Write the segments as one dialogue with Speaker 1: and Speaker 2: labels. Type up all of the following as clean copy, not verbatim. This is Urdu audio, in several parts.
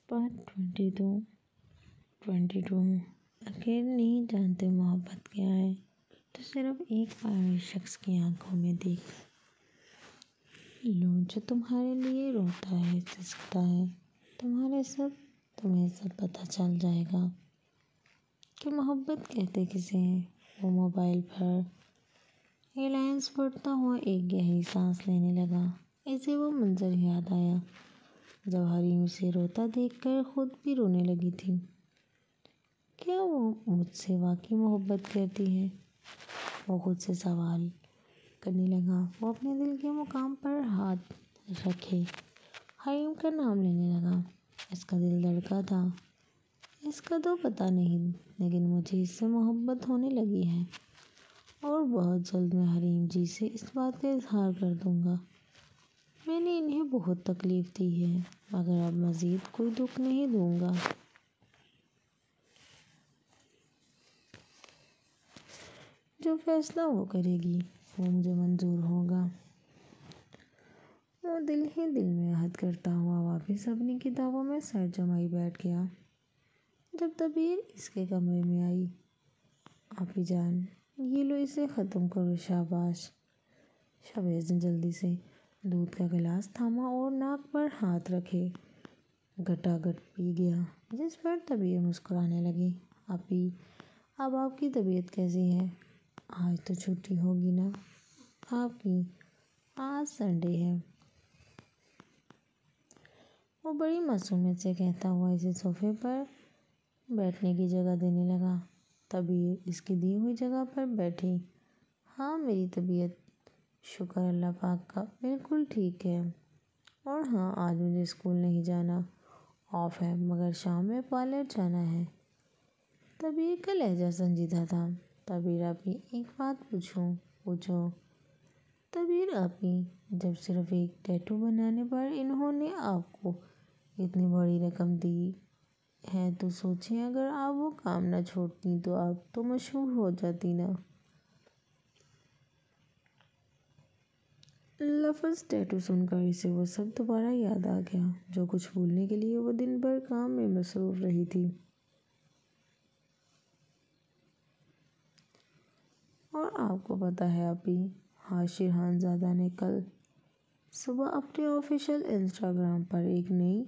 Speaker 1: پارٹ 22 اخیر نہیں جانتے محبت کیا ہے تو صرف ایک بار شخص کی آنکھوں میں دیکھ لو جو تمہارے لیے روتا ہے، سسکتا ہے، تمہیں سب پتہ چل جائے گا کہ محبت کہتے کسے ہیں۔ وہ موبائل پر یہ لائنز پڑھتا ہوا ایک گہری سانس لینے لگا۔ اسے وہ منظر یاد آیا جب حریم اسے روتا دیکھ کر خود بھی رونے لگی تھی۔ کیا وہ مجھ سے واقعی محبت کرتی ہے؟ وہ خود سے سوال کرنے لگا۔ وہ اپنے دل کے مقام پر ہاتھ رکھے حریم کا نام لینے لگا۔ اس کا دل دھڑکا تھا۔ اس کا تو پتہ نہیں، لیکن مجھے اس سے محبت ہونے لگی ہے اور بہت جلد میں حریم جی سے اس بات کا اظہار کر دوں گا۔ میں نے انہیں بہت تکلیف دی ہے مگر اب مزید کوئی دکھ نہیں دوں گا۔ جو فیصلہ وہ کرے گی وہ مجھے منظور ہوگا۔ وہ دل ہی دل میں عہد کرتا ہوا واپس اپنی کتابوں میں سر جمائے بیٹھ گیا۔ جب تبیر اس کے کمرے میں آئی، آپی جان یہ لو اسے ختم کرو۔ شاباش۔ شاہباز نے جلدی سے دودھ کا گلاس تھاما اور ناک پر ہاتھ رکھے گھٹا گھٹ پی گیا، جس پر تبیر مسکرانے لگی۔ آپی اب آپ کی طبیعت کیسی ہے؟ آج تو چھٹی ہوگی نا آپ کی؟ آج سنڈے ہے۔ وہ بڑی معصومیت سے کہتا ہوا اسے صوفے پر بیٹھنے کی جگہ دینے لگا۔ تبیر اس کی دی ہوئی جگہ پر بیٹھی۔ ہاں میری طبیعت شکر اللہ پاک کا بالکل ٹھیک ہے، اور ہاں آج مجھے اسکول نہیں جانا، آف ہے، مگر شام میں پارلر جانا ہے۔ تبیر کا لہجہ سنجیدہ تھا۔ تبیر آپی ایک بات پوچھوں؟ پوچھو۔ تبیر آپی جب صرف ایک ٹیٹو بنانے پر انہوں نے آپ کو اتنی بڑی رقم دی ہے تو سوچیں اگر آپ وہ کام نہ چھوڑتی تو آپ تو مشہور ہو جاتی نا۔ لفظ ٹیٹو سن کر اسے وہ سب دوبارہ یاد آ گیا جو کچھ بھولنے کے لیے وہ دن بھر کام میں مصروف رہی تھی۔ اور آپ کو پتہ ہے آپی، حاشر خانزادہ نے کل صبح اپنے آفیشیل انسٹاگرام پر ایک نئی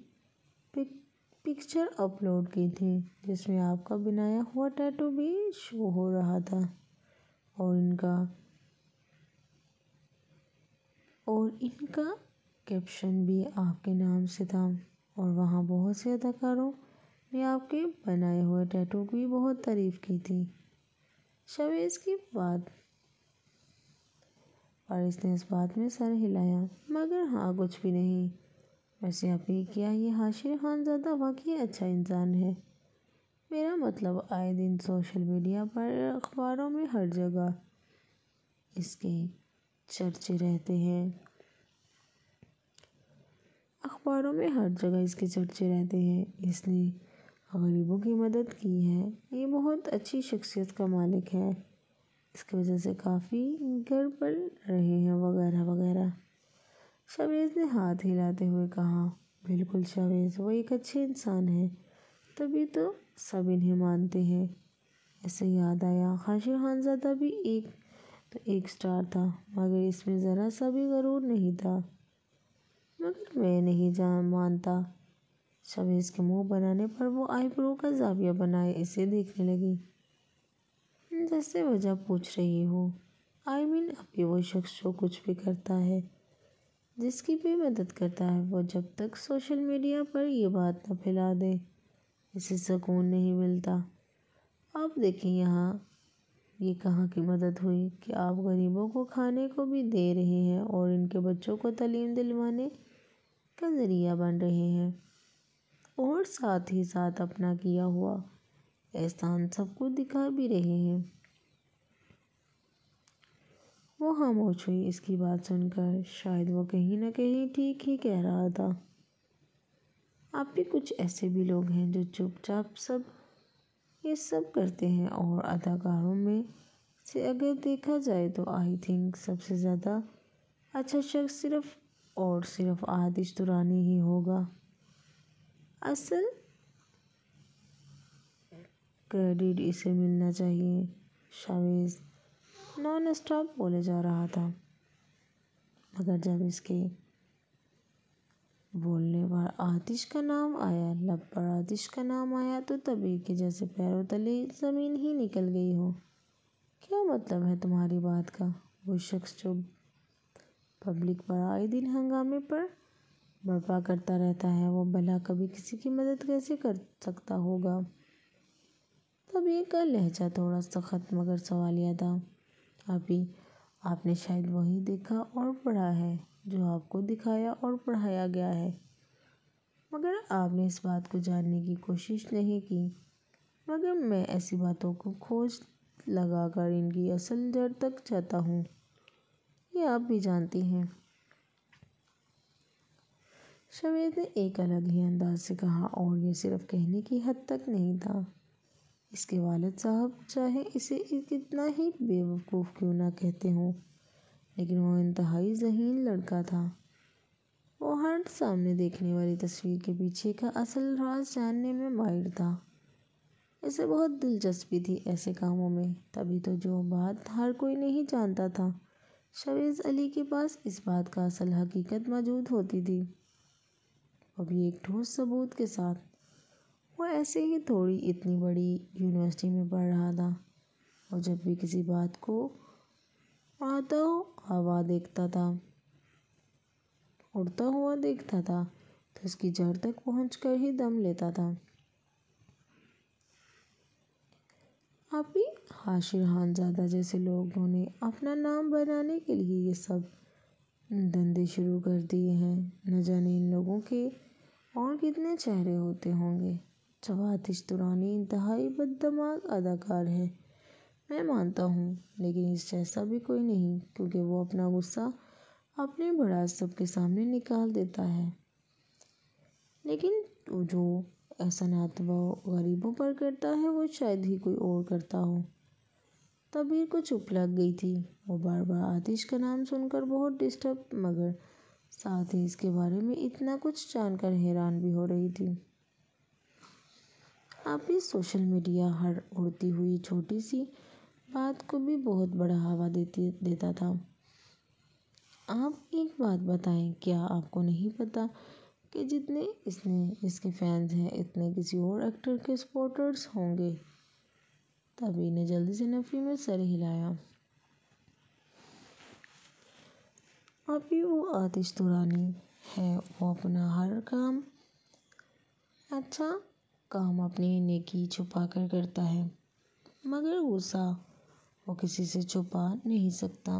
Speaker 1: پکچر اپلوڈ کی تھی جس میں آپ کا بنایا ہوا ٹیٹو بھی شو ہو رہا تھا اور ان کا کیپشن بھی آپ کے نام سے تھا، اور وہاں بہت سے اداکاروں نے آپ کے بنائے ہوئے ٹیٹو کی بہت تعریف کی تھی۔ شاہباز کی بات پر اس نے اس بات میں سر ہلایا، مگر ہاں کچھ بھی نہیں۔ ویسے آپی کیا یہ حاشر خانزادہ واقعی اچھا انسان ہے؟ میرا مطلب آئے دن سوشل میڈیا پر اخباروں میں ہر جگہ اس کے چرچے رہتے ہیں۔ اس نے غریبوں کی مدد کی ہے، یہ بہت اچھی شخصیت کا مالک ہے، اس کی وجہ سے کافی گھر بن رہے ہیں وغیرہ وغیرہ۔ شاہباز نے ہاتھ ہلاتے ہوئے کہا۔ بالکل شاہباز، وہ ایک اچھے انسان ہیں، تبھی تو سب انہیں مانتے ہیں۔ اسے یاد آیا حاشر خانزادہ بھی ایک سٹار تھا، مگر اس میں ذرا سا بھی غرور نہیں تھا۔ مگر میں نہیں مانتا۔ شاہباز کے منہ بنانے پر وہ آئی برو کا زاویہ بنائے اسے دیکھنے لگی، جیسے وجہ پوچھ رہی ہو۔ آپی وہ شخص جو کچھ بھی کرتا ہے، جس کی بھی مدد کرتا ہے، وہ جب تک سوشل میڈیا پر یہ بات نہ پھیلا دے اسے سکون نہیں ملتا۔ آپ دیکھیں یہاں یہ کہاں کی مدد ہوئی کہ آپ غریبوں کو کھانے کو بھی دے رہے ہیں اور ان کے بچوں کو تعلیم دلوانے کا ذریعہ بن رہے ہیں، اور ساتھ ہی ساتھ اپنا کیا ہوا احسان سب کو دکھا بھی رہے ہیں۔ وہ خاموش ہوئی اس کی بات سن کر۔ شاید وہ کہیں نہ کہیں ٹھیک ہی کہہ رہا تھا۔ آپ بھی کچھ ایسے بھی لوگ ہیں جو چپ چاپ یہ سب کرتے ہیں، اور اداکاروں میں سے اگر دیکھا جائے تو آئی تھنک سب سے زیادہ اچھا شخص صرف اور صرف آتش درانی ہی ہوگا۔ اصل کریڈٹ اسے ملنا چاہیے، شاویز نان اسٹاپ بولے جا رہا تھا، مگر جب اس کے بولنے پر آتش کا نام آیا، لب پر آتش کا نام آیا، تو طبیعی کے جیسے پیروں تلے زمین ہی نکل گئی ہو۔ کیا مطلب ہے تمہاری بات کا؟ وہ شخص جو پبلک پر آئے دن ہنگامے پر برپا کرتا رہتا ہے، وہ بھلا کبھی کسی کی مدد کیسے کر سکتا ہوگا؟ طبیعی کا لہجہ تھوڑا سخت مگر سوالیہ تھا۔ آپ نے شاید وہی دیکھا اور پڑھا ہے جو آپ کو دکھایا اور پڑھایا گیا ہے، مگر آپ نے اس بات کو جاننے کی کوشش نہیں کی۔ مگر میں ایسی باتوں کو کھوج لگا کر ان کی اصل جڑ تک جاتا ہوں، یہ آپ بھی جانتی ہیں۔ شاویز نے ایک الگ ہی انداز سے کہا، اور یہ صرف کہنے کی حد تک نہیں تھا۔ اس کے والد صاحب چاہے اسے کتنا ہی بے وقوف کیوں نہ کہتے ہوں، لیکن وہ انتہائی ذہین لڑکا تھا۔ وہ ہر سامنے دیکھنے والی تصویر کے پیچھے کا اصل راز جاننے میں ماہر تھا۔ اسے بہت دلچسپی تھی ایسے کاموں میں، تبھی تو جو بات ہر کوئی نہیں جانتا تھا، شاویز علی کے پاس اس بات کا اصل حقیقت موجود ہوتی تھی، وہ بھی ایک ٹھوس ثبوت کے ساتھ۔ وہ ایسے ہی تھوڑی اتنی بڑی یونیورسٹی میں پڑھ رہا تھا، اور جب بھی کسی بات کو اڑتا ہوا دیکھتا تھا تو اس کی جڑ تک پہنچ کر ہی دم لیتا تھا۔ آپ ہی حاشر خانزادہ جیسے لوگوں نے اپنا نام بنانے کے لیے یہ سب دھندے شروع کر دیے ہیں۔ نہ جانے ان لوگوں کے اور کتنے چہرے ہوتے ہوں گے۔ جب آتش تورانی انتہائی بددماغ اداکار ہے، میں مانتا ہوں، لیکن اس جیسا بھی کوئی نہیں، کیونکہ وہ اپنا غصہ اپنی بھڑاس سب کے سامنے نکال دیتا ہے، لیکن جو احسانات وہ غریبوں پر کرتا ہے وہ شاید ہی کوئی اور کرتا ہو۔ طبیعی کو چپ لگ گئی تھی، وہ بار بار آتش کا نام سن کر بہت ڈسٹرب مگر ساتھ ہی اس کے بارے میں اتنا کچھ جان کر حیران بھی ہو رہی تھی۔ آپ ہی سوشل میڈیا ہر اڑتی ہوئی چھوٹی سی بات کو بھی بہت بڑا ہوا دیتا تھا۔ آپ ایک بات بتائیں، کیا آپ کو نہیں پتا کہ جتنے اس کے فینز ہیں اتنے کسی اور ایکٹر کے سپورٹرز ہوں گے؟ طبیعی نے جلدی سے نفی میں سر ہلایا۔ آپ ہی وہ آتش تورانی ہے، وہ اپنا ہر اچھا کام اپنی نیکی چھپا کر کرتا ہے، مگر غصہ وہ کسی سے چھپا نہیں سکتا۔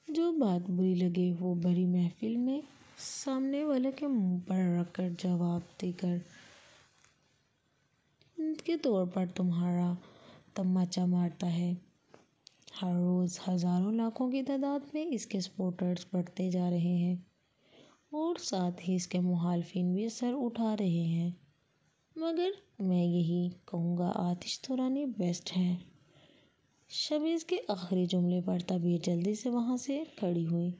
Speaker 1: جو بات بری لگے وہ بڑی محفل میں سامنے والے کے منہ پر رکھ کر جواب دے کر کے طور پر تمہارا تماچا مارتا ہے۔ ہر روز ہزاروں لاکھوں کی تعداد میں اس کے سپورٹرز بڑھتے جا رہے ہیں، اور ساتھ ہی اس کے مخالفین بھی سر اٹھا رہے ہیں، مگر میں یہی کہوں گا آتش تورانی بیسٹ ہے۔ شاویز کے آخری جملے پر طبیعی جلدی سے وہاں سے کھڑی ہوئی۔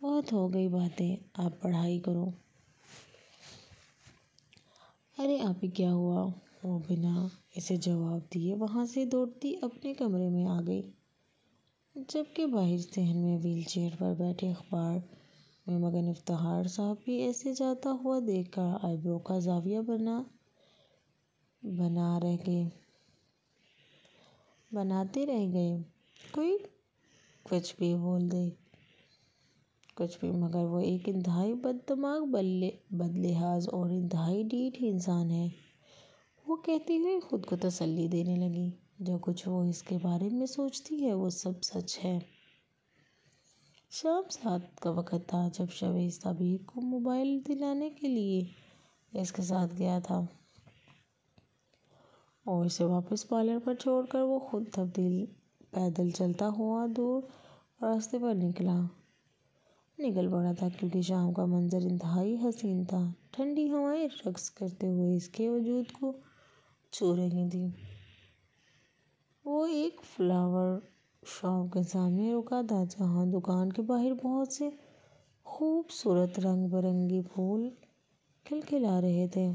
Speaker 1: بہت ہو گئی باتیں، آپ پڑھائی کرو۔ ارے آپ ہی کیا ہوا؟ وہ بنا اسے جواب دیے وہاں سے دوڑتی اپنے کمرے میں آ گئی، جبکہ باہر صحن میں ویل چیئر پر بیٹھے اخبار میں مگن افتخار صاحب بھی ایسے جاتا ہوا دیکھ کر آئی برو کا زاویہ بناتے رہ گئے۔ کوئی کچھ بھی بول دے، کچھ بھی، مگر وہ ایک انتہائی بددماغ، بدلحاظ اور انتہائی ڈھیٹ انسان ہے، وہ کہتی ہوئی خود کو تسلی دینے لگی۔ جو کچھ وہ اس کے بارے میں سوچتی ہے وہ سب سچ ہے۔ شام 7 کا وقت تھا جب شاویز طبیعی کو موبائل دلانے کے لیے اس کے ساتھ گیا تھا، اور اسے واپس پارلر پر چھوڑ کر وہ خود پیدل چلتا ہوا دور راستے پر نکل پڑا تھا، کیونکہ شام کا منظر انتہائی حسین تھا۔ ٹھنڈی ہوائیں رقص کرتے ہوئے اس کے وجود کو چھو رہی تھیں۔ وہ ایک فلاور شاپ کے سامنے رکا تھا، جہاں دکان کے باہر بہت سے خوبصورت رنگ برنگی پھول کھلکھلا رہے تھے،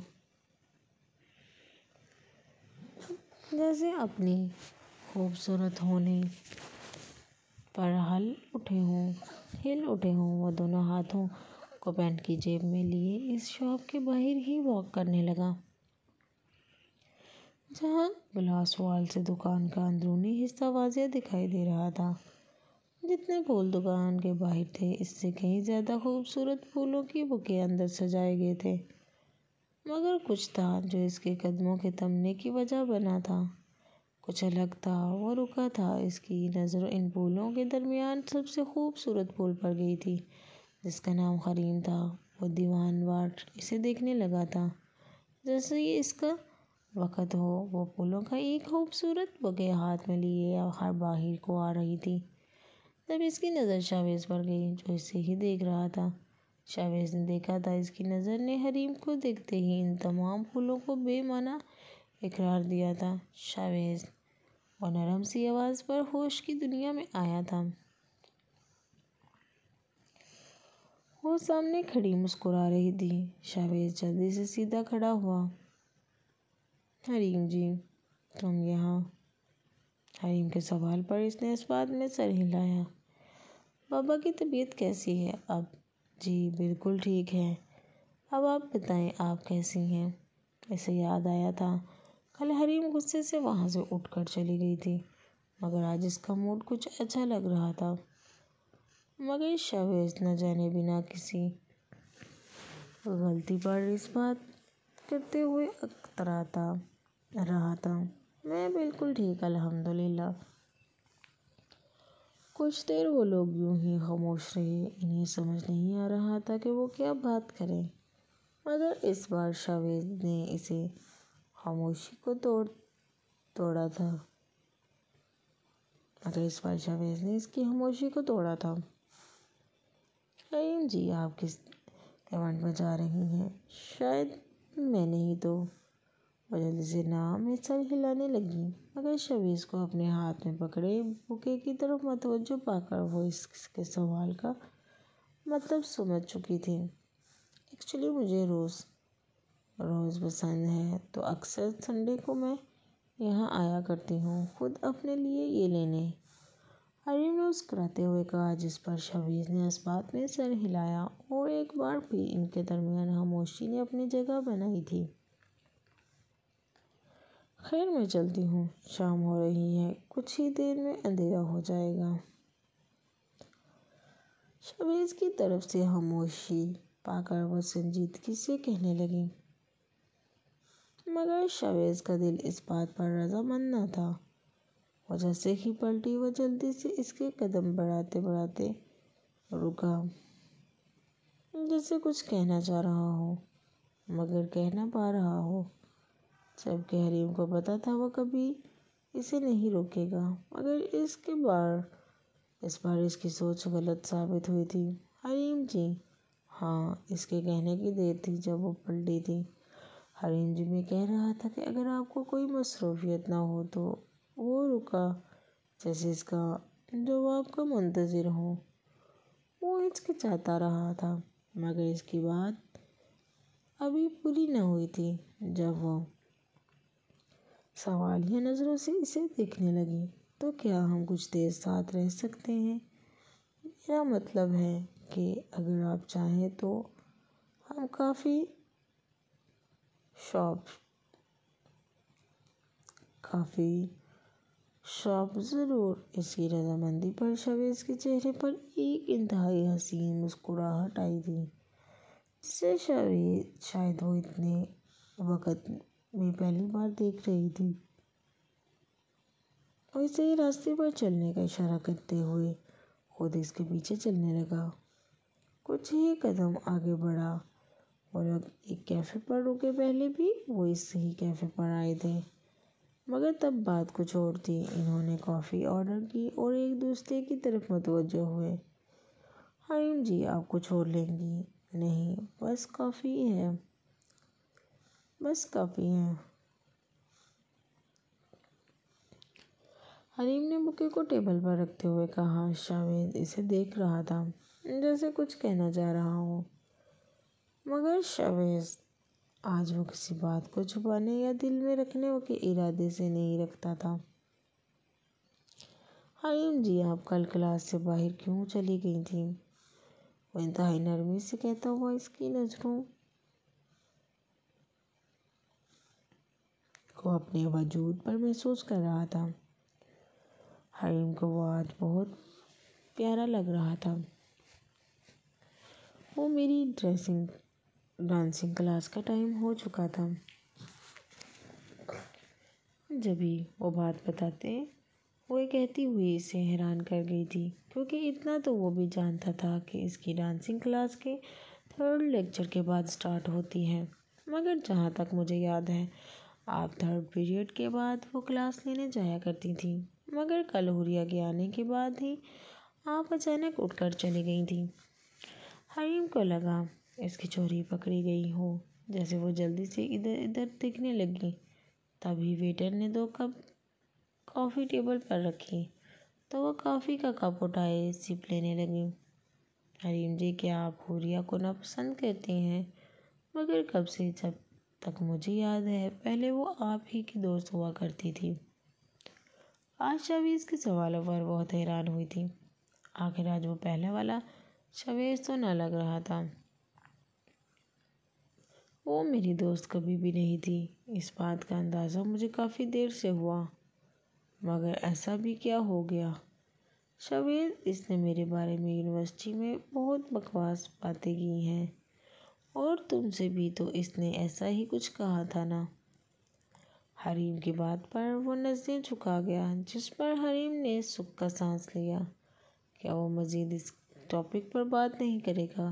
Speaker 1: جیسے اپنی خوبصورت ہونے پر ہل اٹھے ہوں۔ وہ دونوں ہاتھوں کو پینٹ کی جیب میں لیے اس شاپ کے باہر ہی واک کرنے لگا، جہاں گلاس وال سے دکان کا اندرونی حصہ واضح دکھائی دے رہا تھا۔ جتنے پھول دکان کے باہر تھے، اس سے کہیں زیادہ خوبصورت پھولوں کی بوکے اندر سجائے گئے تھے، مگر کچھ تھا جو اس کے قدموں کے تھمنے کی وجہ بنا تھا۔ کچھ الگ تھا۔ وہ رکا تھا، اس کی نظر ان پھولوں کے درمیان سب سے خوبصورت پھول پر گئی تھی، جس کا نام حریم تھا۔ وہ دیوانہ وار اسے دیکھنے لگا تھا، جیسے یہ اس کا وقت ہو۔ وہ پھولوں کا ایک خوبصورت بوکے ہاتھ میں لیے باہر کو آ رہی تھی، جب اس کی نظر شاہویز پر گئی، جو اسے ہی دیکھ رہا تھا۔ شاہویز نے دیکھا تھا، اس کی نظر نے حریم کو دیکھتے ہی ان تمام پھولوں کو بے معنی قرار دیا تھا۔ شاہویز، وہ نرم سی آواز پر ہوش کی دنیا میں آیا تھا۔ وہ سامنے کھڑی مسکرا رہی تھی۔ شاہویز جلدی سے سیدھا کھڑا ہوا۔ حریم جی، تم یہاں؟ حریم کے سوال پر اس نے اس بات میں سر ہلایا۔ بابا کی طبیعت کیسی ہے اب؟ جی بالکل ٹھیک ہے۔ اب آپ بتائیں، آپ کیسی ہیں؟ اسے یاد آیا تھا کل حریم غصے سے وہاں سے اٹھ کر چلی گئی تھی، مگر آج اس کا موڈ کچھ اچھا لگ رہا تھا۔ مگر شاہویز نہ جانے بنا کسی غلطی پر اس بات کرتے ہوئے اتراتا رہا تھا۔ میں بالکل ٹھیک، الحمدللہ۔ کچھ دیر وہ لوگ یوں ہی خاموش رہے۔ انہیں سمجھ نہیں آ رہا تھا کہ وہ کیا بات کریں، مگر اس بار شاہویز نے اسے خاموشی کو توڑا تھا۔ حریم جی، آپ کس ایونٹ میں جا رہی ہیں؟ شاید میں نہیں تو۔ وہ جلدی سے نعم میں سر ہلانے لگی، مگر شاہویز کو اپنے ہاتھ میں پکڑے بوکے کی طرف متوجہ پا کر وہ اس کے سوال کا مطلب سمجھ چکی تھی۔ ایکچولی مجھے روز پسند ہے، تو اکثر سنڈے کو میں یہاں آیا کرتی ہوں، خود اپنے لیے یہ لینے۔ حریم نے مسکراتے ہوئے کہا، جس پر شاہویز نے اس بات میں سر ہلایا، اور ایک بار پھر ان کے درمیان خاموشی نے اپنی جگہ بنائی تھی۔ خیر میں چلتی ہوں، شام ہو رہی ہے، کچھ ہی دیر میں اندھیرا ہو جائے گا۔ شاہویز کی طرف سے خاموشی پا کر وہ سنجیدگی سے کہنے لگی، مگر شاہویز کا دل اس بات پر رضامند نہ تھا۔ وہ جیسے ہی پلٹی، وہ جلدی سے اس کے قدم بڑھاتے بڑھاتے رکا، جیسے کچھ کہنا چاہ رہا ہو مگر کہہ نہ پا رہا ہو، جبکہ حریم کو پتہ تھا وہ کبھی اسے نہیں روکے گا، مگر اس بار اس کی سوچ غلط ثابت ہوئی تھی۔ حریم جی، ہاں، اس کے کہنے کی دیر تھی جب وہ پلٹی تھی۔ حریم جی، میں کہہ رہا تھا کہ اگر آپ کو کوئی مصروفیت نہ ہو تو۔ وہ رکا، جیسے اس کا جواب کا منتظر ہو۔ وہ ہچکچاتا رہا تھا، مگر اس کی بات ابھی پوری نہ ہوئی تھی جب وہ سوالیہ نظروں سے اسے دیکھنے لگی۔ تو کیا ہم کچھ دیر ساتھ رہ سکتے ہیں؟ میرا مطلب ہے کہ اگر آپ چاہیں تو ہم کافی شاپ ضرور۔ اس کی رضامندی پر شاہویز کے چہرے پر ایک انتہائی حسین مسکراہٹ آئی تھی، جسے شاید وہ اتنے وقت میں پہلی بار دیکھ رہی تھی۔ وہ اسے راستے پر چلنے کا اشارہ کرتے ہوئے خود اس کے پیچھے چلنے لگا۔ کچھ ہی قدم آگے بڑھا، وہ لوگ ایک کیفے پر رکے۔ پہلے بھی وہ اس ہی کیفے پر آئے تھے، مگر تب بات کچھ اور تھی۔ انہوں نے کافی آرڈر کی اور ایک دوسرے کی طرف متوجہ ہوئے۔ حریم جی، آپ کچھ اور لیں گی؟ نہیں، بس کافی ہے۔ حریم نے بوکے کو ٹیبل پر رکھتے ہوئے کہا۔ شاہویز اسے دیکھ رہا تھا۔ جیسے کچھ کہنا چاہ رہا ہوں، مگر شویز آج وہ کسی بات کو چھپانے یا دل میں رکھنے کے ارادے سے نہیں رکھتا تھا۔ حریم جی، آپ کل کلاس سے باہر کیوں چلی گئی تھیں؟ وہ انتہائی نرمی سے کہتا ہوا اس کی نظروں کو اپنے وجود پر محسوس کر رہا تھا۔ حریم کو وہ آج بہت پیارا لگ رہا تھا۔ وہ میری ڈانسنگ کلاس کا ٹائم ہو چکا تھا۔ جبھی وہ بات بتاتے ہوئے کہتی ہوئی اسے حیران کر گئی تھی، کیونکہ اتنا تو وہ بھی جانتا تھا کہ اس کی ڈانسنگ کلاس کے 3rd لیکچر کے بعد سٹارٹ ہوتی ہے، مگر جہاں تک مجھے یاد ہے آپ 3rd پیریڈ کے بعد وہ کلاس لینے جایا کرتی تھیں، مگر کل حوریہ کے آنے کے بعد ہی آپ اچانک اٹھ کر چلی گئی تھیں۔ حریم کو لگا اس کی چوری پکڑی گئی ہو، جیسے وہ جلدی سے ادھر ادھر دیکھنے لگی۔ تبھی ویٹر نے 2 کپ کافی ٹیبل پر رکھی تو وہ کافی کا کپ اٹھائے سپ لینے لگی۔ حریم جی، کیا آپ حوریہ کو ناپسند کرتی ہیں؟ مگر کب سے، جب تک مجھے یاد ہے پہلے وہ آپ ہی کی دوست ہوا کرتی تھی۔ آج شویز کے سوالوں پر بہت حیران ہوئی تھی۔ آخر آج وہ پہلے والا شویز تو نہ لگ رہا تھا۔ وہ میری دوست کبھی بھی نہیں تھی، اس بات کا اندازہ مجھے کافی دیر سے ہوا، مگر ایسا بھی کیا ہو گیا؟ شویز، اس نے میرے بارے میں یونیورسٹی میں بہت بکواس باتیں کی ہیں، اور تم سے بھی تو اس نے ایسا ہی کچھ کہا تھا نا؟ حریم کی بات پر وہ نظریں جھکا گیا، جس پر حریم نے سکھ کا سانس لیا۔ کیا وہ مزید اس ٹاپک پر بات نہیں کرے گا؟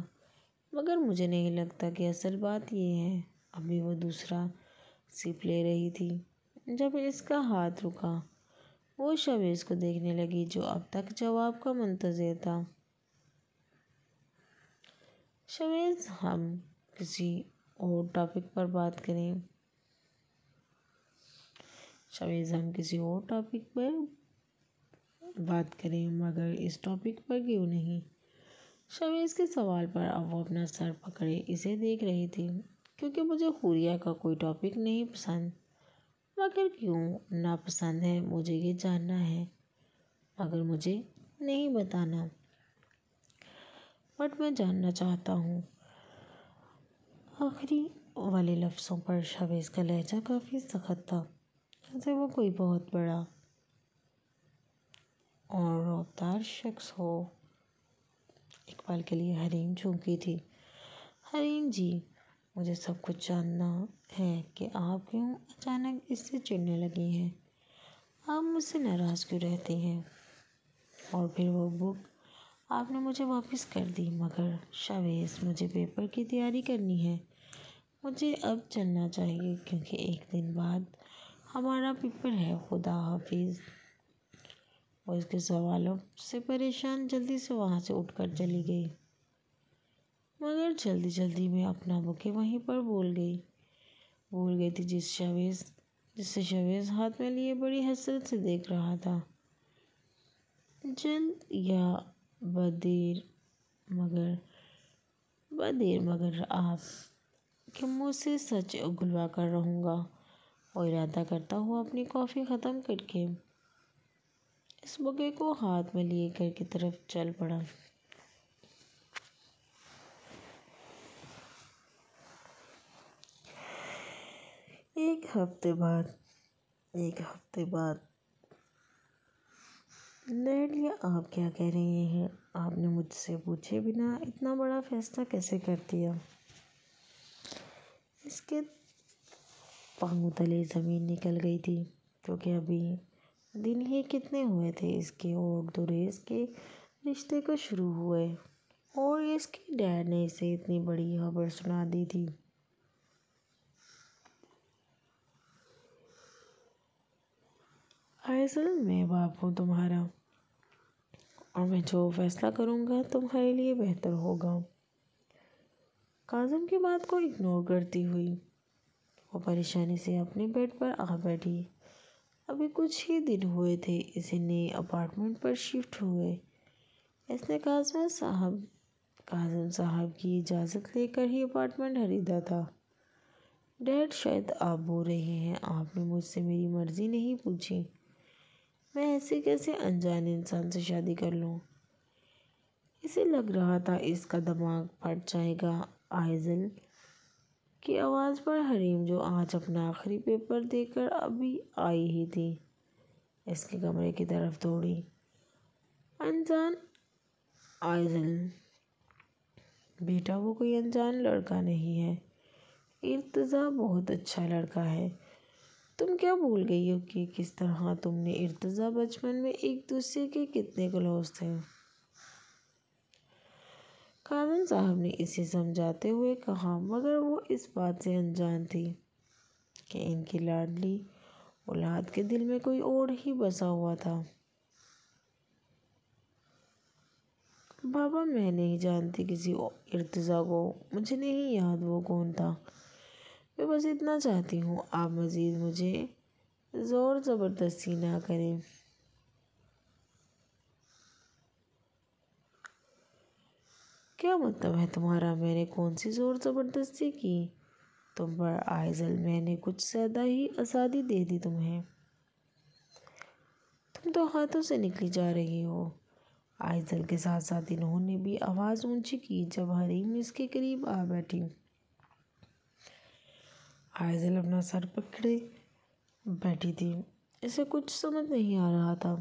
Speaker 1: مگر مجھے نہیں لگتا کہ اصل بات یہ ہے۔ ابھی وہ دوسرا سپ لے رہی تھی جب اس کا ہاتھ رکا۔ وہ شویز کو دیکھنے لگی جو اب تک جواب کا منتظر تھا۔ شویز، ہم کسی اور ٹاپک پر بات کریں۔ مگر اس ٹاپک پر کیوں نہیں؟ شویز کے سوال پر اب وہ اپنا سر پکڑے اسے دیکھ رہی تھی۔ کیونکہ مجھے حوریہ کا کوئی ٹاپک نہیں پسند۔ مگر کیوں ناپسند ہے مجھے یہ جاننا ہے، مگر مجھے نہیں بتانا۔ بٹ میں جاننا چاہتا ہوں۔ آخری والے لفظوں پر شویز کا لہجہ کافی سخت تھا، جیسے وہ کوئی بہت بڑا اور رعبدار شخص ہو۔ ایک پل کے لیے حریم چونکی تھی۔ حریم جی، مجھے سب کچھ جاننا ہے کہ آپ کیوں اچانک اس سے چڑھنے لگی ہیں۔ آپ مجھ سے ناراض کیوں رہتی ہیں؟ اور پھر وہ بک آپ نے مجھے واپس کر دی۔ مگر شویز، مجھے پیپر کی تیاری کرنی ہے، مجھے اب چلنا چاہیے، کیونکہ 1 دن بعد ہمارا پیپر ہے۔ خدا حافظ۔ وہ اس کے سوالوں سے پریشان جلدی سے وہاں سے اٹھ کر چلی گئی، مگر جلدی میں اپنا بوکے وہیں پر بھول گئی تھی، جسے شویز ہاتھ میں لیے بڑی حسرت سے دیکھ رہا تھا۔ جلد یا بدیر مگر آپ کے منہ سے سچ اگلوا کر رہوں گا۔ وہ ارادہ کرتا ہوا اپنی کافی ختم کر کے اس بوکے کو ہاتھ میں لیے گھر کی طرف چل پڑا۔ ایک ہفتے بعد لیڈیا، آپ کیا کہہ رہی ہیں؟ آپ نے مجھ سے پوچھے بنا اتنا بڑا فیصلہ کیسے کر دیا؟ اس کے پاؤں تلے زمین نکل گئی تھی، کیونکہ ابھی دن ہی کتنے ہوئے تھے اس کے اور دریز کے رشتے کو شروع ہوئے، اور اس کے ڈیڈ نے اسے اتنی بڑی خبر سنا دی تھی۔ فیصل، میں باپ ہوں تمہارا، اور میں جو فیصلہ کروں گا تمہارے لیے بہتر ہوگا۔ کاظم کی بات کو اگنور کرتی ہوئی وہ پریشانی سے اپنے بیڈ پر آ بیٹھی۔ ابھی کچھ ہی دن ہوئے تھے اسے نئے اپارٹمنٹ پر شفٹ ہوئے۔ اس نے کاظم صاحب کاظم صاحب کی اجازت لے کر ہی اپارٹمنٹ خریدا تھا۔ ڈیڈ شاید آپ بول رہے ہیں آپ نے مجھ سے میری مرضی نہیں پوچھی۔ میں ایسے کیسے انجان انسان سے شادی کر لوں؟ اسے لگ رہا تھا اس کا دماغ پھٹ جائے گا۔ آئزل کی آواز پر حریم جو آج اپنا آخری پیپر دے کر ابھی آئی ہی تھی اس کے کمرے کی طرف دوڑی۔ انجان آئزل بیٹا وہ کوئی انجان لڑکا نہیں ہے، ارتضیٰ بہت اچھا لڑکا ہے۔ تم کیا بھول گئی ہو کہ کس طرح تم نے ارتضیٰ بچپن میں ایک دوسرے کے کتنے کلوز تھے؟ کاظم صاحب نے اسے سمجھاتے ہوئے کہا، مگر وہ اس بات سے انجان تھی کہ ان کی لاڈلی اولاد کے دل میں کوئی اور ہی بسا ہوا تھا۔ بابا میں نہیں جانتی کسی ارتضیٰ کو، مجھے نہیں یاد وہ کون تھا۔ میں بس اتنا چاہتی ہوں آپ مزید مجھے زور زبردستی نہ کریں۔ کیا مطلب ہے تمہارا؟ میں نے کون سی زور زبردستی کی تم پر آئزل؟ میں نے کچھ زیادہ ہی آزادی دے دی تمہیں؟ تم تو ہاتھوں سے نکلی جا رہی ہو۔ آئزل کے ساتھ ساتھ انہوں نے بھی آواز اونچی کی جب حریم اس کے قریب آ بیٹھی۔ آئزل اپنا سر پکڑے بیٹھی تھی، اسے کچھ سمجھ نہیں آ رہا تھا۔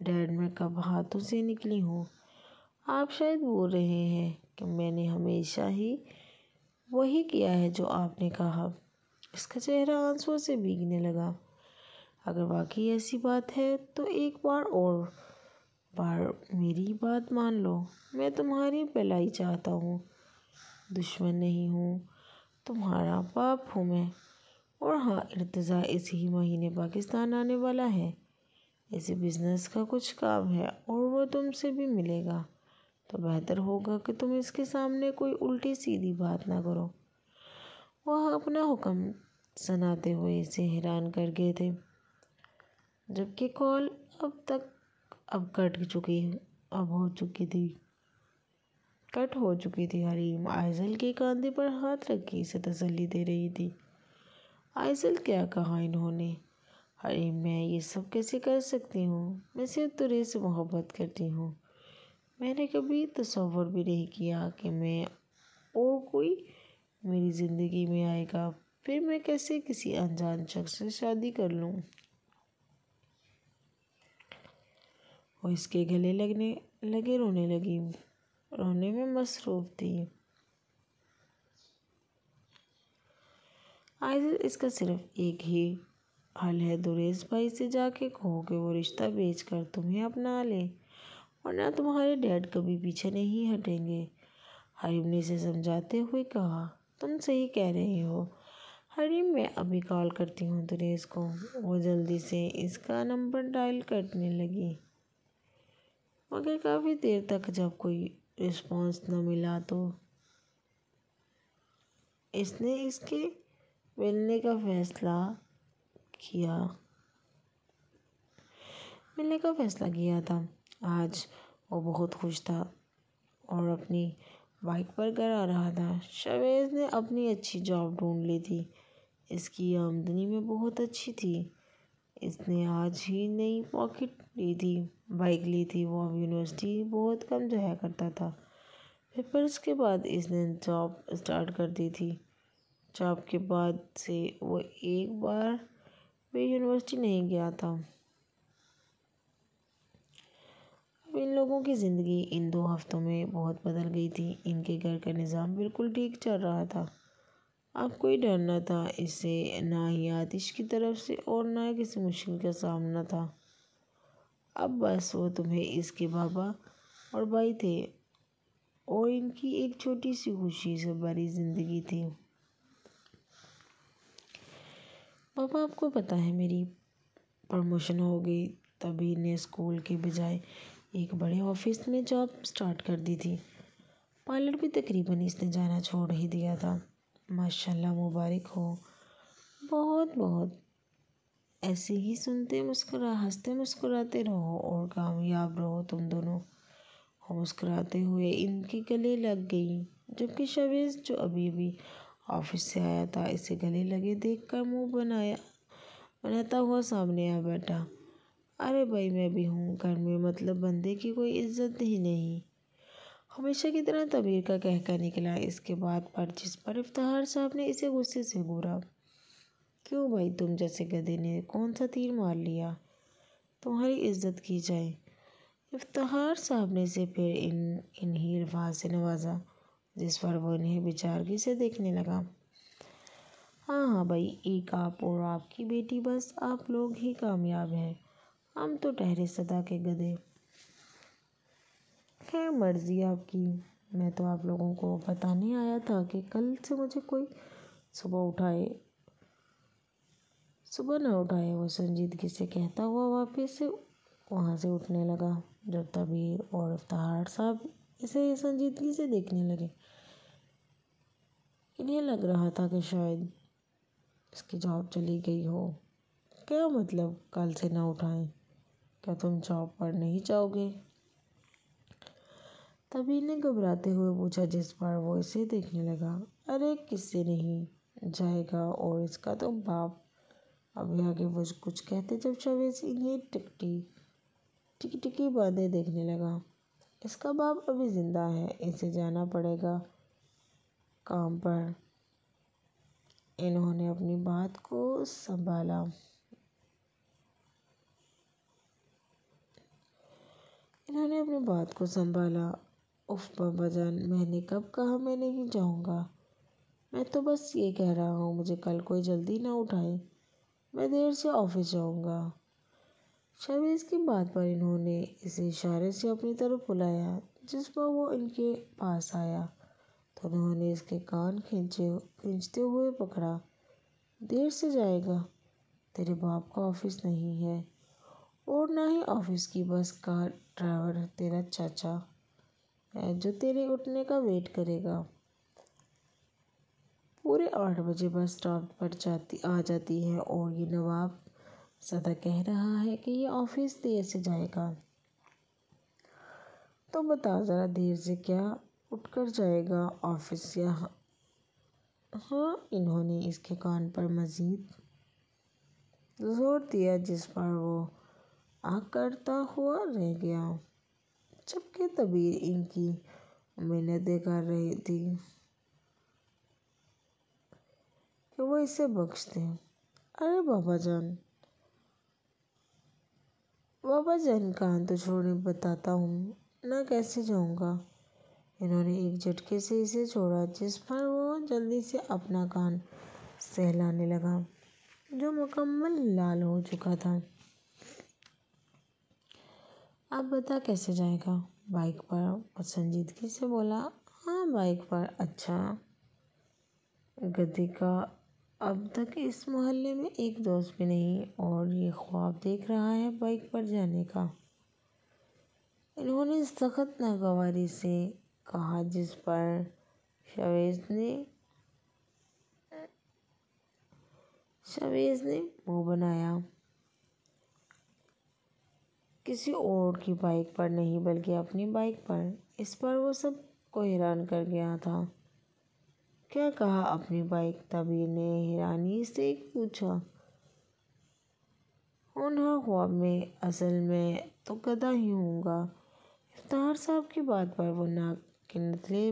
Speaker 1: ڈیڈ میں کب ہاتھوں سے نکلی ہوں؟ آپ شاید بول رہے ہیں کہ میں نے ہمیشہ ہی وہی کیا ہے جو آپ نے کہا۔ اس کا چہرہ آنسوؤں سے بھیگنے لگا۔ اگر واقعی ایسی بات ہے تو ایک بار میری بات مان لو۔ میں تمہاری بھلائی چاہتا ہوں، دشمن نہیں ہوں، تمہارا باپ ہوں میں۔ اور ہاں، ارتضیٰ اس ہی مہینے پاکستان آنے والا ہے، اسے بزنس کا کچھ کام ہے اور وہ تم سے بھی ملے گا، تو بہتر ہوگا کہ تم اس کے سامنے کوئی الٹی سیدھی بات نہ کرو۔ وہ اپنا حکم سناتے ہوئے اسے حیران کر گئے تھے، جبکہ کال کٹ ہو چکی تھی۔ حریم آئزل کے کاندھے پر ہاتھ رکھ کے اسے تسلی دے رہی تھی۔ آئزل کیا کہا انہوں نے؟ حریم میں یہ سب کیسے کر سکتی ہوں؟ میں صرف ترے سے محبت کرتی ہوں۔ میں نے کبھی تصور بھی نہیں کیا کہ میں اور کوئی میری زندگی میں آئے گا، پھر میں کیسے کسی انجان شخص سے شادی کر لوں؟ وہ اس کے گلے لگے رونے لگی، رونے میں مصروف تھی۔ آئزل اس کا صرف ایک ہی حل ہے، دریس بھائی سے جا کے کہو کہ وہ رشتہ بیچ کر تمہیں اپنا لے، ورنہ تمہارے ڈیڈ کبھی پیچھے نہیں ہٹیں گے۔ حریم نے اسے سمجھاتے ہوئے کہا، تم صحیح کہہ رہی ہو حریم، میں ابھی کال کرتی ہوں دریس کو۔ وہ جلدی سے اس کا نمبر ڈائل کرنے لگی، مگر کافی دیر تک جب کوئی رسپانس نہ ملا تو اس نے اس کے ملنے کا فیصلہ کیا تھا۔ آج وہ بہت خوش تھا اور اپنی بائیک پر گھر آ رہا تھا۔ شاویز نے اپنی اچھی جاب ڈھونڈ لی تھی، اس کی آمدنی میں بہت اچھی تھی۔ اس نے آج ہی نئی بائیک لی تھی۔ وہ اب یونیورسٹی بہت کم جایا کرتا تھا۔ پیپرز کے بعد اس نے جاب اسٹارٹ کر دی تھی۔ جاب کے بعد سے وہ ایک بار بھی یونیورسٹی نہیں گیا تھا۔ اب ان لوگوں کی زندگی ان 2 ہفتوں میں بہت بدل گئی تھی۔ ان کے گھر کا نظام بالکل ٹھیک چل رہا تھا۔ اب کوئی ڈر نہ تھا اس سے، نہ ہی آتش کی طرف سے اور نہ کسی مشکل کا سامنا تھا۔ اب بس وہ تمہیں اس کے بابا اور بھائی تھے اور ان کی ایک چھوٹی سی خوشی سے بھری زندگی تھی۔ پاپا، آپ کو پتہ ہے میری پروموشن ہو گئی۔ طبیب نے اسکول کے بجائے ایک بڑے آفس میں جاب سٹارٹ کر دی تھی۔ پارلر بھی تقریباً اس نے جانا چھوڑ ہی دیا تھا۔ ماشاءاللہ، مبارک ہو۔ بہت بہت۔ ایسے ہی ہنستے مسکراتے رہو اور کامیاب رہو تم دونوں۔ اور مسکراتے ہوئے ان کے گلے لگ گئی، جبکہ شویز جو ابھی ابھی آفس سے آیا تھا اسے گلے لگے دیکھ کر منہ بناتا ہوا سامنے آ بیٹھا۔ ارے بھائی میں بھی ہوں گھر میں، مطلب بندے کی کوئی عزت ہی نہیں۔ ہمیشہ کی طرح تبیر کا کہکا نکلا اس کے بات پر، جس پر افتخار صاحب نے اسے غصے سے گھورا۔ کیوں بھائی، تم جیسے گدھے نے کون سا تیر مار لیا؟ تمہاری عزت کی جائے۔ افتخار صاحب نے اسے پھر انہی الفاظ سے نوازا، جس پر وہ انہیں بیچارگی سے دیکھنے لگا۔ ہاں ہاں بھائی، ایک آپ اور آپ کی بیٹی، بس آپ لوگ ہی کامیاب ہیں، ہم تو ٹھہرے سدا کے گدھے۔ خیر مرضی آپ کی، میں تو آپ لوگوں کو بتانے آیا تھا کہ کل سے مجھے کوئی صبح نہ اٹھائے، وہ سنجیدگی سے کہتا ہوا واپس سے وہاں سے اٹھنے لگا۔ جب تبیر اور افتخار صاحب اسے سنجیدگی سے دیکھنے لگے، انہیں لگ رہا تھا کہ شاید اس کی جاب چلی گئی ہو۔ کیا مطلب کل سے نہ اٹھائیں؟ کیا تم جاب پر نہیں جاؤ گے؟ تبیر نے گھبراتے ہوئے پوچھا، جس پر وہ اسے دیکھنے لگا۔ ارے کس سے نہیں جائے گا، اور اس کا تو باپ۔ ابھی آگے وہ کچھ کہتے جب شویز انہیں ٹکی ٹکی باندھے دیکھنے لگا۔ اس کا باپ ابھی زندہ ہے، اسے جانا پڑے گا کام پر۔ انہوں نے اپنی بات کو سنبھالا۔ اف بابا جان، میں نے کب کہا میں نہیں جاؤں گا؟ میں تو بس یہ کہہ رہا ہوں مجھے کل کوئی جلدی نہ اٹھائے، میں دیر سے آفس جاؤں گا۔ شویز کی بات پر انہوں نے اسے اشارے سے اپنی طرف بلایا، جس پر وہ ان کے پاس آیا تو انہوں نے اس کے کان کھینچتے ہوئے پکڑا۔ دیر سے جائے گا؟ تیرے باپ کا آفس نہیں ہے، اور نہ ہی آفس کی بس کا ڈرائیور تیرا چاچا ہے جو تیرے اٹھنے کا ویٹ کرے گا۔ پورے 8 بجے بس اسٹاپ پر آ جاتی ہے، اور یہ نواب زدہ کہہ رہا ہے کہ یہ آفس دیر سے جائے گا۔ تو بتا ذرا دیر سے کیا اٹھ کر جائے گا آفس؟ ہاں، انہوں نے اس کے کان پر مزید زور دیا، جس پر وہ آنکھ کرتا ہوا رہ گیا، جبکہ تبیر ان کی منتیں کر رہی تھی کہ وہ اسے بخش دیں۔ ارے بابا جان کان تو چھوڑیں، بتاتا ہوں نہ کیسے جاؤں گا۔ انہوں نے ایک جھٹکے سے اسے چھوڑا، جس پر وہ جلدی سے اپنا کان سہلانے لگا جو مکمل لال ہو چکا تھا۔ اب بتا کیسے جائے گا؟ بائک پر، وہ سنجیدگی سے بولا۔ ہاں بائک پر۔ اچھا، گدھے کا اب تک اس محلے میں ایک دوست بھی نہیں، اور یہ خواب دیکھ رہا ہے بائک پر جانے کا؟ انہوں نے سخت ناگواری سے کہا، جس پر شویز نے منہ بنایا۔ کسی اور کی بائک پر نہیں بلکہ اپنی بائک پر۔ اس پر وہ سب کو حیران کر گیا تھا۔ کیا کہا اپنی بائک؟ تبیر نے حیرانی سے پوچھا۔ ہونہار خواب میں، اصل میں تو گدھا ہی ہوں گا۔ افتخار صاحب کی بات پر وہ ناک کے نتلے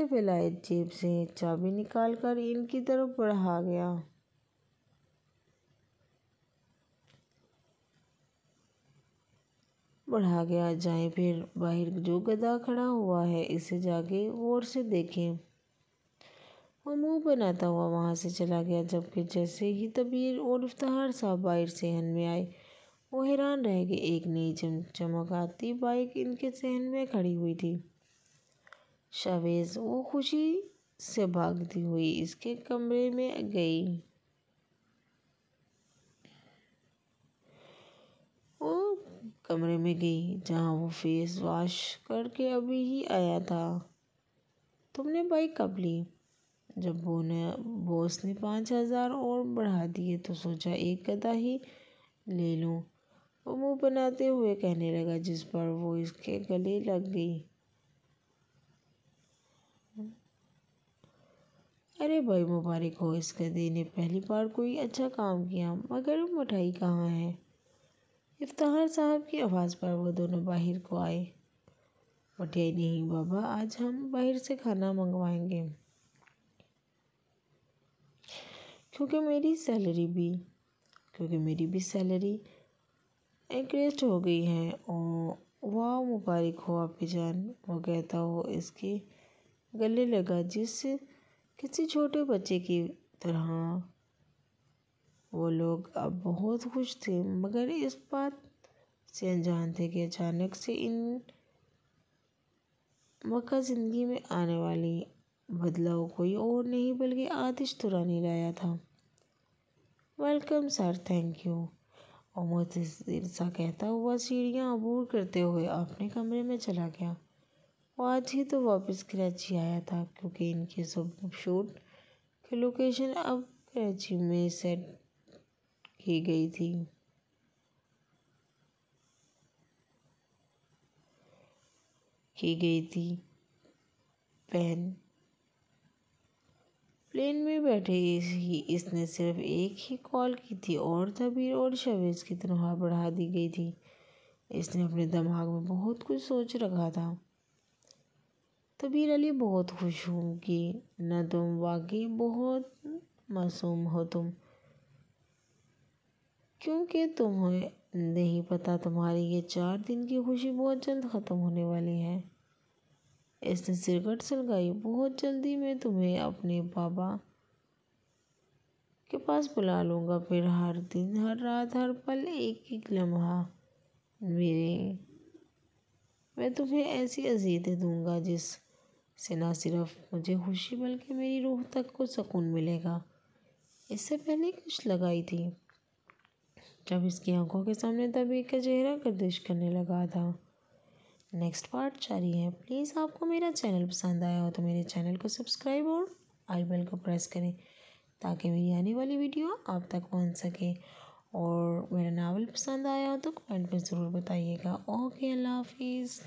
Speaker 1: پھیلائے جیب سے چابی نکال کر ان کی طرف بڑھا گیا۔ جائیں پھر باہر جو گدھا کھڑا ہوا ہے اسے جا کے غور سے دیکھیں۔ وہ منہ بناتا ہوا وہاں سے چلا گیا، جبکہ جیسے ہی تبیر اور افتخار صاحب باہر صحن میں آئے وہ حیران رہ گئے۔ ایک نئی چمکاتی بائک ان کے صحن میں کھڑی ہوئی تھی۔ شویز وہ خوشی سے بھاگتی ہوئی اس کے کمرے میں گئی جہاں وہ فیس واش کر کے ابھی ہی آیا تھا۔ تم نے بائک کب لی؟ جب باس نے 5000 اور بڑھا دیے تو سوچا ایک گدھا ہی لے لوں۔ وہ منہ بناتے ہوئے کہنے لگا، جس پر وہ اس کے گلے لگ گئی۔ ارے بھائی مبارک ہو، اس گدھے نے پہلی بار کوئی اچھا کام کیا، مگر مٹھائی کہاں ہے؟ افتخار صاحب کی آواز پر وہ دونوں باہر کو آئے۔ مٹھائی نہیں بابا، آج ہم باہر سے کھانا منگوائیں گے، کیونکہ میری بھی سیلری انکریج ہو گئی ہے۔ واہ مبارک ہو آپی جان، وہ کہتا ہو اس کے گلے لگا جس کسی چھوٹے بچے کی طرح۔ وہ لوگ اب بہت خوش تھے، مگر اس بات سے انجان تھے کہ اچانک سے ان کا زندگی میں آنے والی بدلاؤ کوئی اور نہیں بلکہ آتش دورانی لایا تھا۔ ویلکم سر، تھینک یو، اور مختصر سا کہتا ہوا سیڑھیاں عبور کرتے ہوئے اپنے کمرے میں چلا گیا۔ وہ آج ہی تو واپس کراچی آیا تھا، کیونکہ ان کی سب شوٹ کی لوکیشن اب کراچی میں سیٹ کی گئی تھی۔ پلین میں بیٹھے ہی اس نے صرف ایک ہی کال کی تھی اور دبیر اور شویز کی تنخواہ بڑھا دی گئی تھی۔ اس نے اپنے دماغ میں بہت کچھ سوچ رکھا تھا۔ دبیر علی، بہت خوش ہوں کہ نہ تم واقعی بہت معصوم ہو تم، کیونکہ تمہیں نہیں پتہ تمہاری یہ 4 دن کی خوشی بہت جلد ختم ہونے والی ہے۔ اس نے سرگٹ سلگائی، بہت جلدی میں تمہیں اپنے بابا کے پاس بلا لوں گا، پھر ہر دن، ہر رات، ہر پل، ایک ایک لمحہ میں تمہیں ایسی اذیتیں دوں گا جس سے نہ صرف مجھے خوشی بلکہ میری روح تک کو سکون ملے گا۔ اس سے پہلے کچھ لگائی تھی جب اس کی آنکھوں کے سامنے دبیر کا چہرہ گردش کرنے لگا تھا۔ نیکسٹ پارٹ جاری ہے۔ پلیز آپ کو میرا چینل پسند آیا ہو تو میرے چینل کو سبسکرائب اور آئی بیل کو پریس کریں تاکہ میری آنے والی ویڈیو آپ تک پہنچ سکے، اور میرا ناول پسند آیا ہو تو کمنٹ میں ضرور بتائیے گا۔ اوکے، اللہ حافظ۔